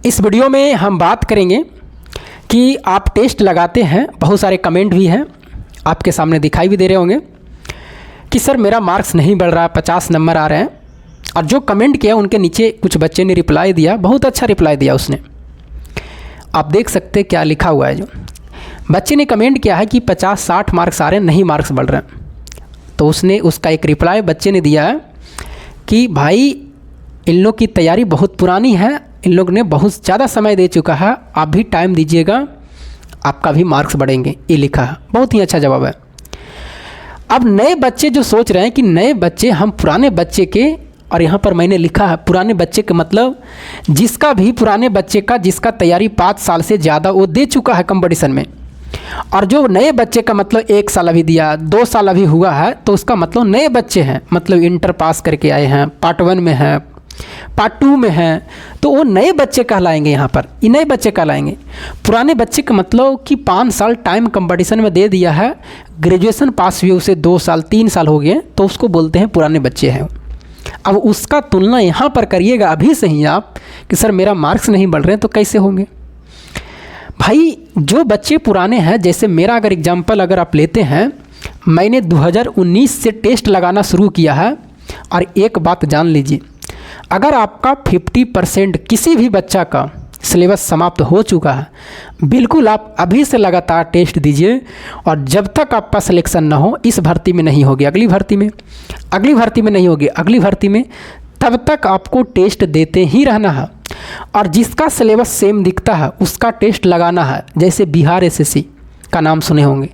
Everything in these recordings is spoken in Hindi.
इस वीडियो में हम बात करेंगे कि आप टेस्ट लगाते हैं, बहुत सारे कमेंट भी हैं, आपके सामने दिखाई भी दे रहे होंगे कि सर मेरा मार्क्स नहीं बढ़ रहा, 50 नंबर आ रहे हैं। और जो कमेंट किया उनके नीचे कुछ बच्चे ने रिप्लाई दिया, बहुत अच्छा रिप्लाई दिया उसने। आप देख सकते क्या लिखा हुआ है। जो बच्चे ने कमेंट किया है कि 50-60 मार्क्स आ रहे हैं, नहीं मार्क्स बढ़ रहे हैं। तो उसका एक रिप्लाई बच्चे ने दिया है कि भाई इन लोग की तैयारी बहुत पुरानी है, इन लोग ने बहुत ज़्यादा समय दे चुका है, आप भी टाइम दीजिएगा, आपका भी मार्क्स बढ़ेंगे, ये लिखा है। बहुत ही अच्छा जवाब है। अब नए बच्चे जो सोच रहे हैं कि नए बच्चे हम पुराने बच्चे के, और यहाँ पर मैंने लिखा है पुराने बच्चे का मतलब जिसका भी पुराने बच्चे का जिसका तैयारी 5 साल से ज़्यादा वो दे चुका है कंपटीशन में, और जो नए बच्चे का मतलब 1 साल अभी दिया, 2 साल अभी हुआ है, तो उसका मतलब नए बच्चे हैं, मतलब इंटर पास करके आए हैं, पार्ट 1 में हैं, पार्ट 2 में हैं, तो वो नए बच्चे कहलाएंगे। यहाँ पर ये नए बच्चे कहलाएंगे। पुराने बच्चे का मतलब कि 5 साल टाइम कंपटीशन में दे दिया है, ग्रेजुएशन पास हुए उसे 2 साल 3 साल हो गए, तो उसको बोलते हैं पुराने बच्चे हैं। अब उसका तुलना यहाँ पर करिएगा अभी से ही आप कि सर मेरा मार्क्स नहीं बढ़ रहे हैं, तो कैसे होंगे भाई। जो बच्चे पुराने हैं, जैसे मेरा अगर एग्जाम्पल अगर आप लेते हैं, मैंने 2019 से टेस्ट लगाना शुरू किया है। और एक बात जान लीजिए, अगर आपका 50% किसी भी बच्चा का सिलेबस समाप्त हो चुका है, बिल्कुल आप अभी से लगातार टेस्ट दीजिए। और जब तक आपका सिलेक्शन ना हो, इस भर्ती में नहीं होगी, अगली भर्ती में नहीं होगी, अगली भर्ती में, तब तक आपको टेस्ट देते ही रहना है। और जिसका सिलेबस सेम दिखता है उसका टेस्ट लगाना है। जैसे बिहार एसएससी का नाम सुने होंगे,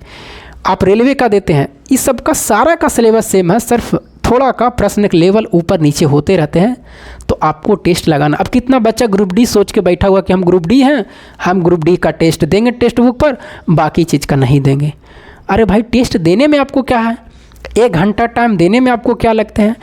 आप रेलवे का देते हैं, इस सब का सारा का सिलेबस सेम है, सिर्फ थोड़ा का प्रश्न के लेवल ऊपर नीचे होते रहते हैं, तो आपको टेस्ट लगाना। अब कितना बच्चा ग्रुप डी सोच के बैठा हुआ कि हम ग्रुप डी हैं, हम ग्रुप डी का टेस्ट देंगे टेक्स्ट बुक पर, बाकी चीज़ का नहीं देंगे। अरे भाई टेस्ट देने में आपको क्या है, 1 घंटा टाइम देने में आपको क्या लगते हैं।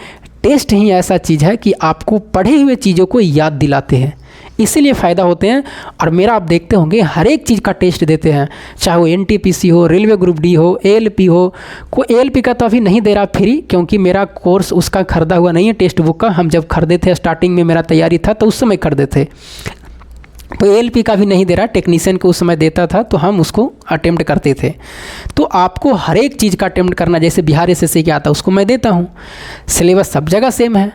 टेस्ट ही ऐसा चीज़ है कि आपको पढ़े हुए चीज़ों को याद दिलाते हैं, इसीलिए फ़ायदा होते हैं। और मेरा आप देखते होंगे हर एक चीज़ का टेस्ट देते हैं, चाहे वो एनटीपीसी हो, रेलवे ग्रुप डी हो, एएलपी हो। कोई एएलपी का तो अभी नहीं दे रहा फ्री, क्योंकि मेरा कोर्स उसका खरीदा हुआ नहीं है टेक्स्ट बुक का। हम जब खरीदे थे, स्टार्टिंग में मेरा तैयारी था तो उस समय खरीदे थे, तो एएलपी का भी नहीं दे रहा, टेक्नीशियन को उस समय देता था, तो हम उसको अटेम्प्ट करते थे। तो आपको हर एक चीज़ का अटेम्प्ट करना, जैसे बिहार एसएससी क्या आता है उसको मैं देता हूँ, सिलेबस सब जगह सेम है।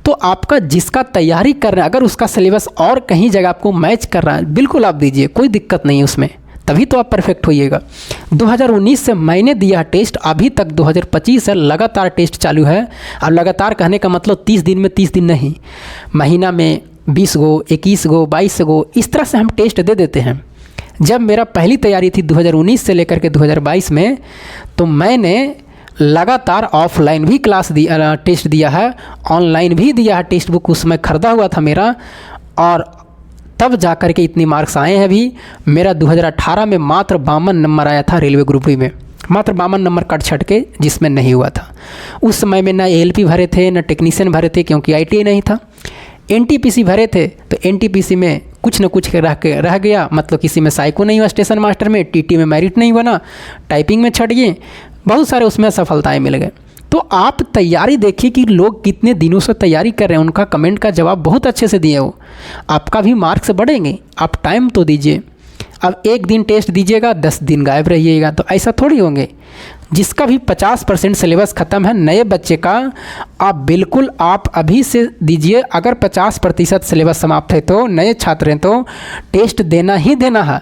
तो आपका जिसका तैयारी कर रहे हैं, अगर उसका सिलेबस और कहीं जगह आपको मैच कर रहा है, बिल्कुल आप दीजिए, कोई दिक्कत नहीं है उसमें, तभी तो आप परफेक्ट होइएगा। 2019 से मैंने दिया टेस्ट, अभी तक 2025 से लगातार टेस्ट चालू है। और लगातार कहने का मतलब 30 दिन में 30 दिन नहीं, महीना में 20 गो, 21 गो, 22 गो, इस तरह से हम टेस्ट दे देते हैं। जब मेरा पहली तैयारी थी 2019 से लेकर के 2022 में, तो मैंने लगातार ऑफलाइन भी टेस्ट दिया है, ऑनलाइन भी दिया है, टेक्स्ट बुक उसमें ख़रीदा हुआ था मेरा, और तब जा कर के इतनी मार्क्स आए हैं। अभी मेरा 2018 में मात्र 52 नंबर आया था रेलवे ग्रुप डी में, मात्र 52 नंबर कट छट के, जिसमें नहीं हुआ था। उस समय में ना एएलपी भरे थे, ना टेक्नीशियन भरे थे, क्योंकि आईटीआई नहीं था। एनटीपीसी भरे थे, तो एनटीपीसी में कुछ न कुछ रह गया, मतलब किसी में साइको नहीं हुआ, स्टेशन मास्टर में, टीटी में मेरिट नहीं बना, टाइपिंग में छट गए, बहुत सारे उसमें असफलताएं मिल गए। तो आप तैयारी देखिए कि लोग कितने दिनों से तैयारी कर रहे हैं, उनका कमेंट का जवाब बहुत अच्छे से दिए हो। आपका भी मार्क्स बढ़ेंगे, आप टाइम तो दीजिए। अब 1 दिन टेस्ट दीजिएगा, 10 दिन गायब रहिएगा, तो ऐसा थोड़ी होंगे। जिसका भी 50% सिलेबस ख़त्म है, नए बच्चे का आप बिल्कुल आप अभी से दीजिए। अगर 50% सिलेबस समाप्त है तो नए छात्र हैं तो टेस्ट देना ही देना है।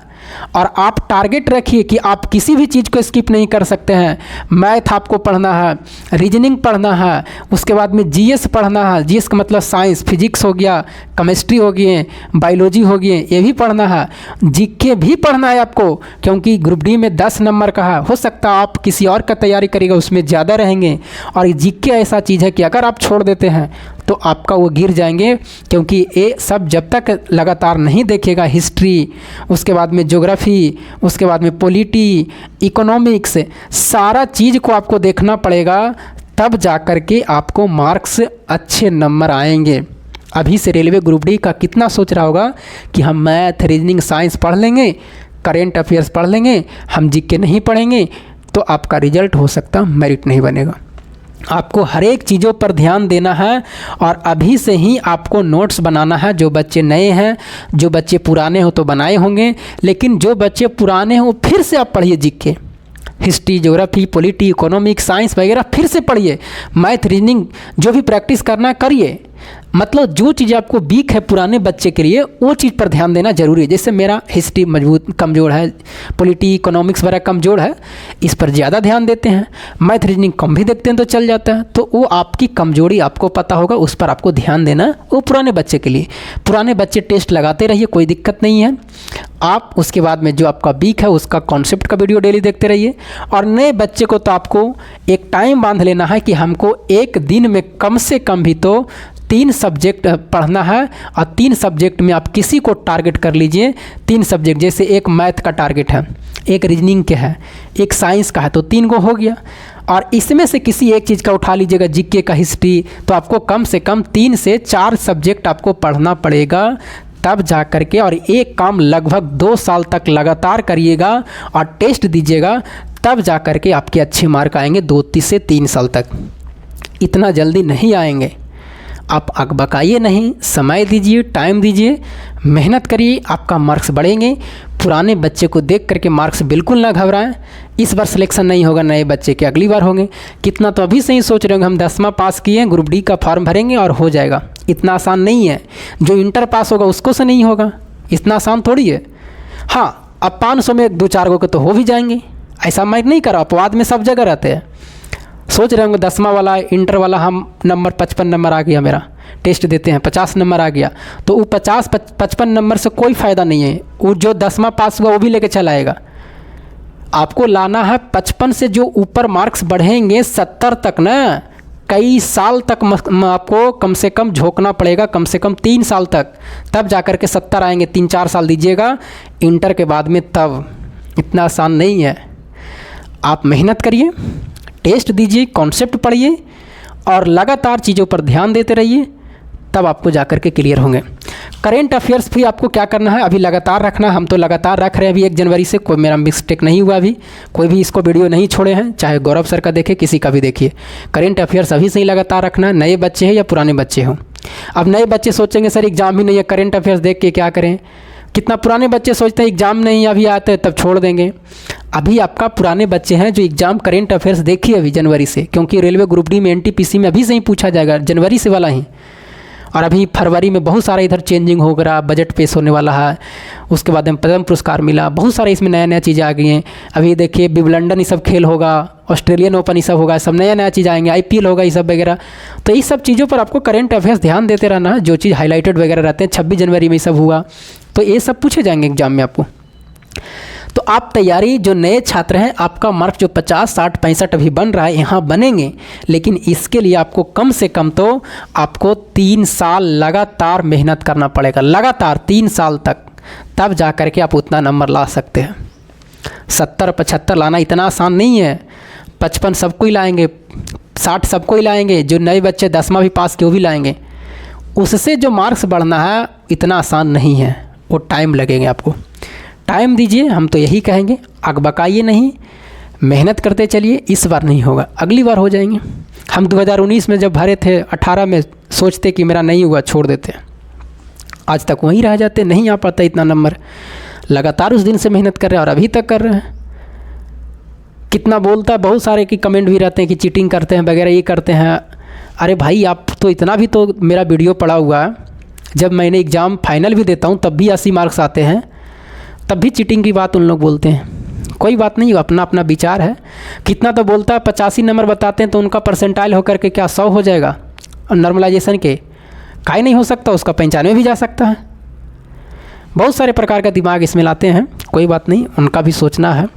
और आप टारगेट रखिए कि आप किसी भी चीज़ को स्किप नहीं कर सकते हैं। मैथ आपको पढ़ना है, रीजनिंग पढ़ना है, उसके बाद में जीएस पढ़ना है, जीएस का मतलब साइंस, फिजिक्स हो गया, केमिस्ट्री हो गए, बायोलॉजी हो गए, ये भी पढ़ना है, जीके भी पढ़ना है आपको, क्योंकि ग्रुप डी में 10 नंबर का है। हो सकता है आप किसी और का तैयारी करेगा उसमें ज़्यादा रहेंगे। और जीके ऐसा चीज़ है कि अगर आप छोड़ देते हैं तो आपका वो गिर जाएंगे, क्योंकि ये सब जब तक लगातार नहीं देखेगा, हिस्ट्री, उसके बाद में ज्योग्राफी, उसके बाद में पॉलिटी, इकोनॉमिक्स, सारा चीज़ को आपको देखना पड़ेगा, तब जा कर के आपको मार्क्स अच्छे नंबर आएंगे। अभी से रेलवे ग्रुप डी का कितना सोच रहा होगा कि हम मैथ, रीजनिंग, साइंस पढ़ लेंगे, करेंट अफेयर्स पढ़ लेंगे, हम जीके नहीं पढ़ेंगे, तो आपका रिजल्ट हो सकता मेरिट नहीं बनेगा। आपको हर एक चीज़ों पर ध्यान देना है और अभी से ही आपको नोट्स बनाना है। जो बच्चे नए हैं, जो बच्चे पुराने हो तो बनाए होंगे, लेकिन जो बच्चे पुराने हो फिर से आप पढ़िए GK. History, geography, polity, economics, science वगैरह फिर से पढ़िए। मैथ, रीजनिंग जो भी प्रैक्टिस करना है करिए। मतलब जो चीज़ आपको वीक है पुराने बच्चे के लिए, वो चीज़ पर ध्यान देना जरूरी है। जैसे मेरा हिस्ट्री मजबूत कमज़ोर है, पॉलिटी, इकोनॉमिक्स वगैरह कमज़ोर है, इस पर ज़्यादा ध्यान देते हैं। मैथ, रीजनिंग कम भी देखते हैं तो चल जाता है। तो वो आपकी कमजोरी आपको पता होगा, उस पर आपको ध्यान देना। वो पुराने बच्चे के लिए, पुराने बच्चे टेस्ट लगाते रहिए, कोई दिक्कत नहीं है। आप उसके बाद में जो आपका वीक है उसका कॉन्सेप्ट का वीडियो डेली देखते रहिए। और नए बच्चे को तो आपको एक टाइम बांध लेना है कि हमको एक दिन में कम से कम भी तो 3 सब्जेक्ट पढ़ना है। और 3 सब्जेक्ट में आप किसी को टारगेट कर लीजिए। 3 सब्जेक्ट, जैसे एक मैथ का टारगेट है, एक रीजनिंग के है, एक साइंस का है, तो 3 को हो गया। और इसमें से किसी एक चीज़ का उठा लीजिएगा, जीके का, हिस्ट्री, तो आपको कम से कम 3 से 4 सब्जेक्ट आपको पढ़ना पड़ेगा, तब जा कर के। और एक काम लगभग 2 साल तक लगातार करिएगा और टेस्ट दीजिएगा, तब जा कर के आपके अच्छे मार्क आएंगे 2 से 3 साल तक। इतना जल्दी नहीं आएंगे। आप अकबकाइए नहीं, समय दीजिए, टाइम दीजिए, मेहनत करिए, आपका मार्क्स बढ़ेंगे। पुराने बच्चे को देख करके मार्क्स बिल्कुल ना घबराएं। इस बार सिलेक्शन नहीं होगा नए बच्चे के, अगली बार होंगे। कितना तो अभी से ही सोच रहे होंगे हम 10वां पास किए, ग्रुप डी का फॉर्म भरेंगे और हो जाएगा। इतना आसान नहीं है। जो इंटर पास होगा उसको से नहीं होगा, इतना आसान थोड़ी है। हाँ, अब 500 में 2-4 गो के तो हो भी जाएंगे। ऐसा मैं नहीं करा, अपवाद में सब जगह रहते हैं। सोच रहे होंगे 10वां वाला, इंटर वाला, हम नंबर 55 नंबर आ गया मेरा, टेस्ट देते हैं 50 नंबर आ गया, तो वो 55 नंबर से कोई फ़ायदा नहीं है। वो जो 10वां पास हुआ वो भी लेके चला आएगा। आपको लाना है 55 से जो ऊपर मार्क्स बढ़ेंगे 70 तक ना। कई साल तक आपको कम से कम झोंकना पड़ेगा, कम से कम 3 साल तक, तब जा कर के 70 आएंगे। 3-4 साल दीजिएगा इंटर के बाद में, तब। इतना आसान नहीं है। आप मेहनत करिए, टेस्ट दीजिए, कॉन्सेप्ट पढ़िए और लगातार चीज़ों पर ध्यान देते रहिए, तब आपको जाकर के क्लियर होंगे। करेंट अफेयर्स भी आपको क्या करना है, अभी लगातार रखना है। हम तो लगातार रख रहे हैं अभी 1 जनवरी से, कोई मेरा मिस्टेक नहीं हुआ अभी, कोई भी इसको वीडियो नहीं छोड़े हैं, चाहे गौरव सर का देखे, किसी का भी देखिए। करेंट अफेयर्स अभी से ही लगातार रखना है, नए बच्चे हैं या पुराने बच्चे हों। अब नए बच्चे सोचेंगे सर एग्ज़ाम ही नहीं है, करेंट अफेयर्स देख के क्या करें। कितना पुराने बच्चे सोचते हैं एग्ज़ाम नहीं अभी आते तब छोड़ देंगे। अभी आपका पुराने बच्चे हैं जो एग्ज़ाम करेंट अफेयर्स देखिए अभी जनवरी से, क्योंकि रेलवे ग्रुप डी में एनटीपीसी में अभी से ही पूछा जाएगा, जनवरी से वाला ही। और अभी फरवरी में बहुत सारा इधर चेंजिंग हो गया, बजट पेश होने वाला है, उसके बाद में पद्म पुरस्कार मिला, बहुत सारे इसमें नया नया चीज़ें आ गई हैं। अभी देखिए विंबलडन ये सब खेल होगा, ऑस्ट्रेलियन ओपन ये सब होगा, सब नया नया चीज़ आएंगे, IPL होगा, ये सब वगैरह। तो ये सब चीज़ों पर आपको करेंट अफेयर्स ध्यान देते रहना है। जो चीज़ हाईलाइटेड वगैरह रहते हैं, 26 जनवरी में ये सब हुआ, तो ये सब पूछे जाएंगे एग्जाम में आपको। तो आप तैयारी, जो नए छात्र हैं, आपका मार्क जो 50, 60, 65 अभी बन रहा है, यहाँ बनेंगे, लेकिन इसके लिए आपको कम से कम तो आपको 3 साल लगातार मेहनत करना पड़ेगा, लगातार 3 साल तक, तब जा कर के आप उतना नंबर ला सकते हैं। 70, 75 लाना इतना आसान नहीं है। 55 सबको ही लाएंगे, 60 सबको ही लाएंगे, जो नए बच्चे 10वां भी पास किए वो भी लाएंगे। उससे जो मार्क्स बढ़ना है इतना आसान नहीं है, वो टाइम लगेंगे आपको। टाइम दीजिए, हम तो यही कहेंगे। अकबकाइए नहीं, मेहनत करते चलिए। इस बार नहीं होगा, अगली बार हो जाएंगे। हम 2019 में जब भरे थे, 18 में सोचते कि मेरा नहीं हुआ, छोड़ देते, आज तक वहीं रह जाते, नहीं आ पाता इतना नंबर। लगातार उस दिन से मेहनत कर रहे हैं और अभी तक कर रहे हैं। कितना बोलता है, बहुत सारे की कमेंट भी रहते हैं कि चीटिंग करते हैं वगैरह, ये करते हैं। अरे भाई, आप तो इतना भी तो मेरा वीडियो पड़ा हुआ है, जब मैंने एग्ज़ाम फाइनल भी देता हूँ तब भी 80 मार्क्स आते हैं, तब भी चीटिंग की बात उन लोग बोलते हैं। कोई बात नहीं, अपना अपना विचार है। कितना तो बोलता है 85 नंबर बताते हैं तो उनका परसेंटाइल होकर के क्या 100 हो जाएगा, और नॉर्मलाइजेशन के काहे नहीं हो सकता, उसका 95 भी जा सकता है। बहुत सारे प्रकार का दिमाग इसमें लाते हैं, कोई बात नहीं, उनका भी सोचना है।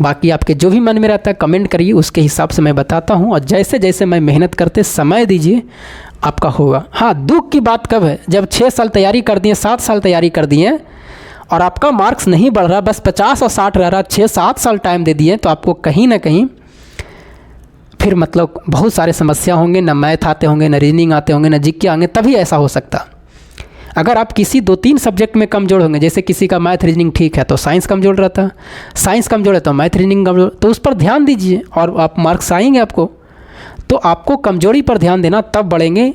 बाकी आपके जो भी मन में रहता है कमेंट करिए, उसके हिसाब से मैं बताता हूँ। और जैसे जैसे मैं मेहनत करते समय दीजिए, आपका होगा। हाँ, दुख की बात कब है, जब 6 साल तैयारी कर दिए, 7 साल तैयारी कर दिए और आपका मार्क्स नहीं बढ़ रहा, बस 50 और 60 रह रहा, 6-7 साल टाइम दे दिए, तो आपको कहीं ना कहीं फिर मतलब बहुत सारे समस्या होंगे। ना मैथ आते होंगे, ना रीजनिंग आते होंगे, ना जीके आएंगे, तभी ऐसा हो सकता। अगर आप किसी 2-3 सब्जेक्ट में कमज़ोर होंगे, जैसे किसी का मैथ रीजनिंग ठीक है तो साइंस कमज़ोर रहता है, साइंस कमज़ोर है तो मैथ रीजनिंग कमज़ोर, तो उस पर ध्यान दीजिए और आप मार्क्स आएंगे आपको। तो आपको कमजोरी पर ध्यान देना, तब बढ़ेंगे।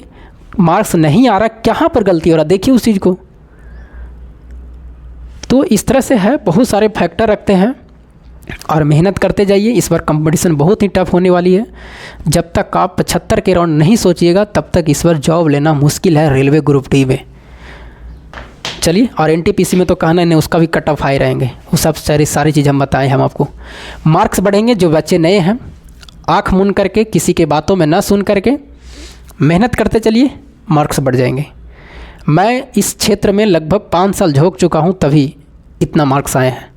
मार्क्स नहीं आ रहा, कहाँ पर गलती हो रहा, देखिए उस चीज़ को। तो इस तरह से है, बहुत सारे फैक्टर रखते हैं और मेहनत करते जाइए। इस बार कंपटीशन बहुत ही टफ होने वाली है। जब तक आप 75 के राउंड नहीं सोचिएगा तब तक इस बार जॉब लेना मुश्किल है रेलवे ग्रुप डी में। चलिए, और एनटीपीसी में तो कहना नहीं, उसका भी कट ऑफ हाई रहेंगे, वो सब सारी चीज़ हम बताएं। हम आपको मार्क्स बढ़ेंगे। जो बच्चे नए हैं, आँख मूंद करके, किसी के बातों में ना सुन करके मेहनत करते चलिए, मार्क्स बढ़ जाएंगे। मैं इस क्षेत्र में लगभग 5 साल झोंक चुका हूँ, तभी इतना मार्क्स आए हैं।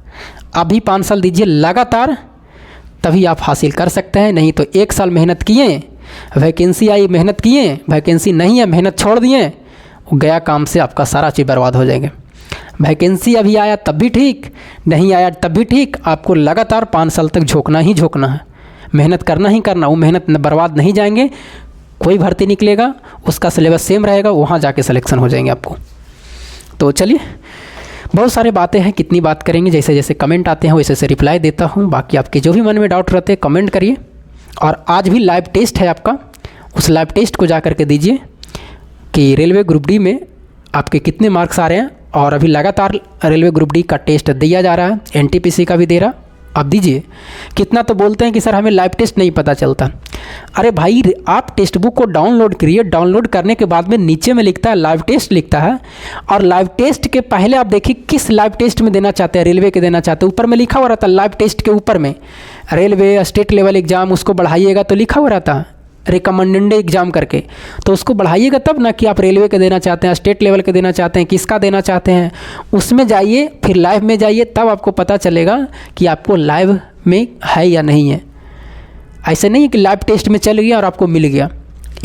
अभी 5 साल दीजिए लगातार, तभी आप हासिल कर सकते हैं। नहीं तो 1 साल मेहनत किए, वैकेंसी आई, मेहनत किए, वैकेंसी नहीं है, मेहनत छोड़ दिए, गया काम से आपका सारा चीज़ बर्बाद हो जाएंगे। वैकेंसी अभी आया तब भी ठीक, नहीं आया तब भी ठीक, आपको लगातार 5 साल तक झोंकना ही झोंकना है, मेहनत करना ही करना। वो मेहनत बर्बाद नहीं जाएंगे। कोई भर्ती निकलेगा, उसका सिलेबस सेम रहेगा, वहाँ जाके सिलेक्शन हो जाएंगे आपको। तो चलिए, बहुत सारे बातें हैं, कितनी बात करेंगे। जैसे जैसे कमेंट आते हैं वैसे वैसे रिप्लाई देता हूँ। बाकी आपके जो भी मन में डाउट रहते हैं कमेंट करिए। और आज भी लाइव टेस्ट है आपका, उस लाइव टेस्ट को जा करके दीजिए कि रेलवे ग्रुप डी में आपके कितने मार्क्स आ रहे हैं। और अभी लगातार रेलवे ग्रुप डी का टेस्ट दिया जा रहा है, एनटीपीसी का भी दे रहा, आप दीजिए। कितना तो बोलते हैं कि सर हमें लाइव टेस्ट नहीं पता चलता। अरे भाई, आप टेक्स्ट बुक को डाउनलोड करिए, डाउनलोड करने के बाद में नीचे में लिखता है लाइव टेस्ट लिखता है, और लाइव टेस्ट के पहले आप देखिए किस लाइव टेस्ट में देना चाहते हैं, रेलवे के देना चाहते हैं, ऊपर में लिखा हुआ रहता है लाइव टेस्ट के ऊपर में, रेलवे स्टेट लेवल एग्जाम, उसको बढ़ाइएगा तो लिखा हुआ रहता है रिकमेंडेड एग्जाम करके, तो उसको बढ़ाइएगा तब ना कि आप रेलवे के देना चाहते हैं, स्टेट लेवल के देना चाहते हैं, किसका देना चाहते हैं, उसमें जाइए, फिर लाइव में जाइए, तब आपको पता चलेगा कि आपको लाइव में है या नहीं है। ऐसे नहीं है कि लाइव टेस्ट में चल गया और आपको मिल गया।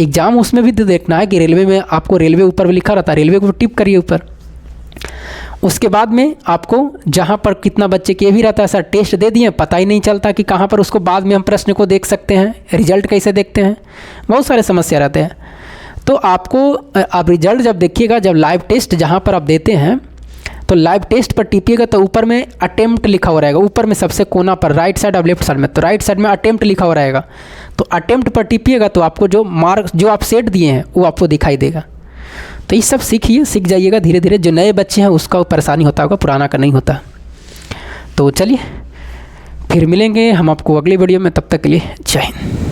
एग्ज़ाम उसमें भी तो देखना है कि रेलवे में आपको रेलवे ऊपर भी लिखा रहता है, रेलवे को टिप करिए ऊपर। उसके बाद में आपको जहाँ पर कितना बच्चे के भी रहता है, सर टेस्ट दे दिए, पता ही नहीं चलता कि कहाँ पर, उसको बाद में हम प्रश्न को देख सकते हैं, रिजल्ट कैसे देखते हैं, बहुत सारे समस्या रहते हैं। तो आपको आप रिजल्ट जब देखिएगा, जब लाइव टेस्ट जहाँ पर आप देते हैं, तो लाइव टेस्ट पर टिपिएगा तो ऊपर में अटेम्प्ट लिखा हुआ रहेगा, ऊपर में सबसे कोना पर राइट साइड और लेफ्ट साइड में, तो राइट साइड में अटेम्प्ट लिखा हुआ रहेगा, तो अटेम्प्ट पर टिपिएगा तो आपको जो मार्क्स जो आप सेट दिए हैं वो आपको दिखाई देगा। तो ये सब सीखिए, सीख जाइएगा धीरे धीरे। जो नए बच्चे हैं उसका परेशानी होता होगा, पुराना का नहीं होता। तो चलिए, फिर मिलेंगे हम आपको अगली वीडियो में, तब तक के लिए जय हिंद।